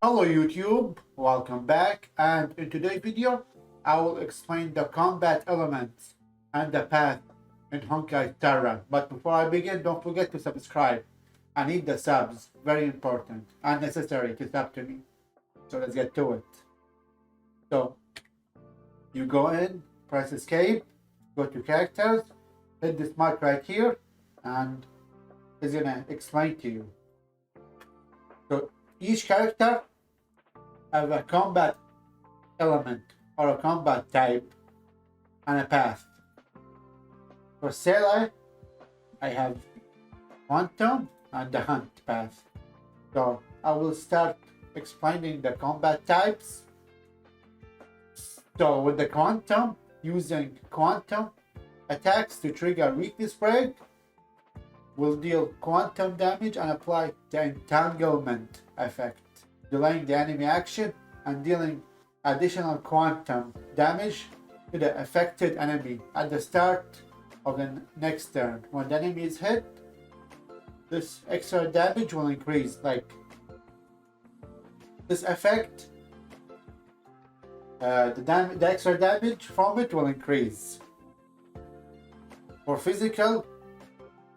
Hello YouTube, welcome back, and in today's video I will explain the combat elements and the path in Honkai Star Rail. But before I begin, don't forget to subscribe. I need the subs, very important and necessary to sub to me. So let's get to it. So you go in, press escape, go to characters, hit this mark right here, and it's gonna explain to you. So each character have a combat element or a combat type and a path. For Sailor, I have Quantum and the Hunt path. So I will start explaining the combat types. So with the Quantum, using Quantum attacks to trigger weakness break, will deal quantum damage and apply the entanglement effect, delaying the enemy action and dealing additional quantum damage to the affected enemy at the start of the next turn. When the enemy is hit, this extra damage will increase. Like this effect, the extra damage from it will increase. For physical,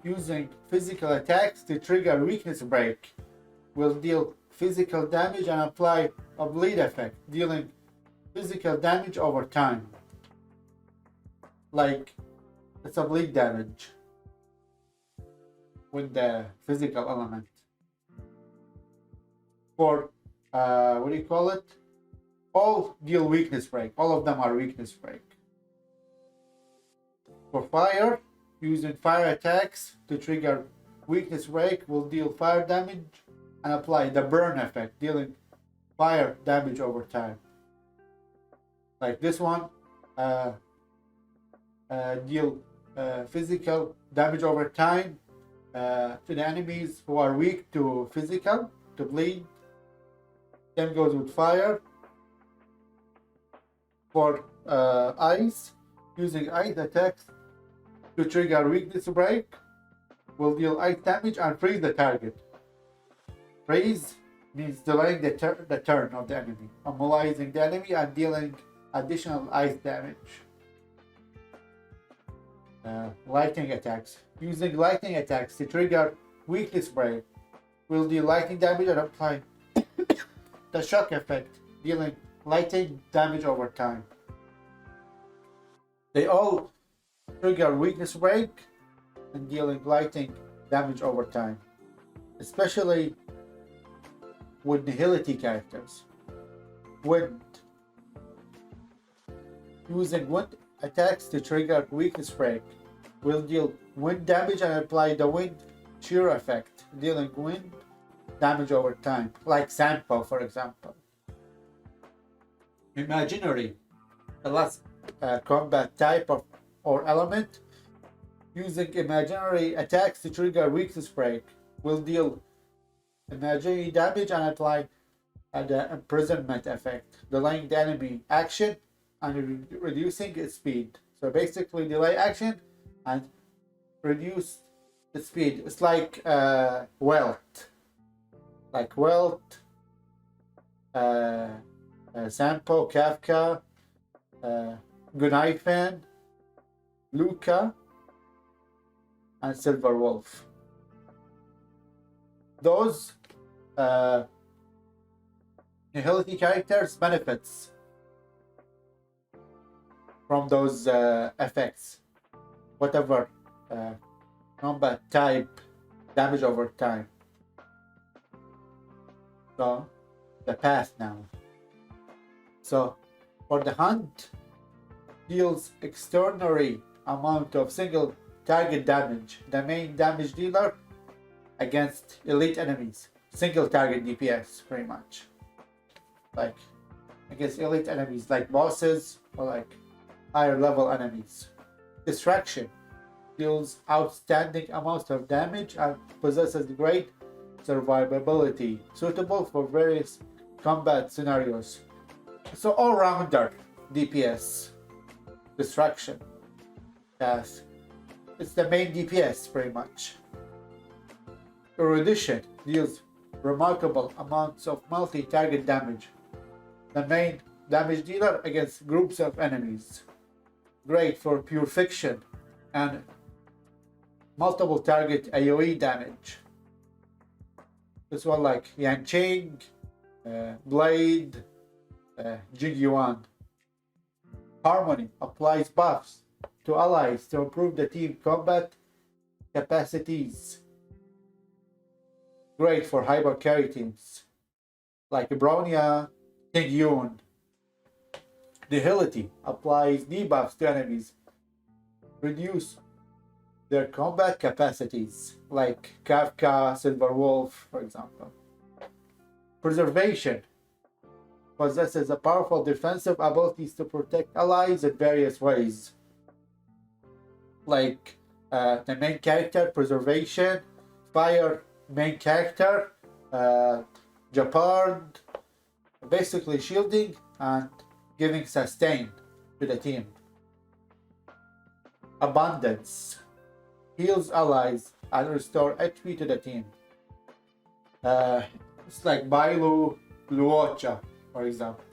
using physical attacks to trigger weakness break, will deal physical damage and apply a bleed effect, dealing physical damage over time. Like it's a bleed damage with the physical element. For what do you call it? All deal weakness break. All of them are weakness break. For fire, using fire attacks to trigger weakness break, will deal fire damage and apply the burn effect, dealing fire damage over time. Like this one, deal physical damage over time to the enemies who are weak to physical, to bleed. Same goes with fire. For ice, using ice attacks to trigger weakness break, will deal ice damage and freeze the target. Freeze means delaying the turn of the enemy, immobilizing the enemy and dealing additional ice damage. Lightning attacks, using lightning attacks to trigger weakness break, will deal lightning damage and apply the shock effect, dealing lightning damage over time. They all trigger weakness break and dealing lightning damage over time, especially with nihility characters. Wind, using wind attacks to trigger weakness break, will deal wind damage and apply the wind shear effect, dealing wind damage over time, like Sampo for example. Imaginary, the last combat type of or element, using imaginary attacks to trigger weakness break, will deal imaginary damage and apply the imprisonment effect, delaying the enemy action and reducing its speed. So basically delay action and reduce the speed. It's like Welt, Sampo, Kafka, Gunaifen, Luca, and Silver Wolf. Those nihility characters benefits from those effects, whatever combat type, damage over time. So the path now. So for the hunt, deals extraordinary amount of single target damage, the main damage dealer against elite enemies, single target DPS pretty much, like against elite enemies like bosses or like higher level enemies. Distraction, deals outstanding amounts of damage and possesses great survivability, suitable for various combat scenarios. So all-rounder DPS. destruction. Yes, it's the main DPS pretty much. Erudition deals remarkable amounts of multi-target damage. The main damage dealer against groups of enemies. Great for pure fiction and multiple target AoE damage. This one like Yanqing, Blade, Jigyuan. Harmony applies buffs to allies to improve the team combat capacities. Great for hyper carry teams like Bronya, King Yun. Nihility applies debuffs to enemies. Reduce their combat capacities like Kafka, Silver Wolf, for example. Preservation possesses a powerful defensive abilities to protect allies in various ways. Like the main character, Preservation, Fire main character, Japard, basically shielding and giving sustain to the team. Abundance heals allies and restore HP to the team. It's like Bailu, Luocha, for example.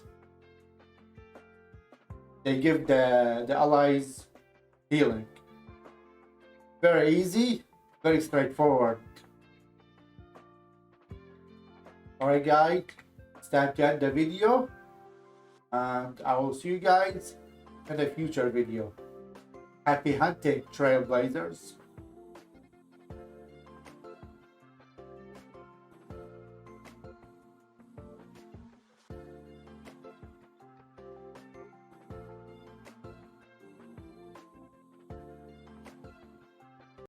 They give the allies healing. Very easy, very straightforward. Alright guys, it's time to end the video, and I will see you guys in a future video. Happy hunting, Trailblazers.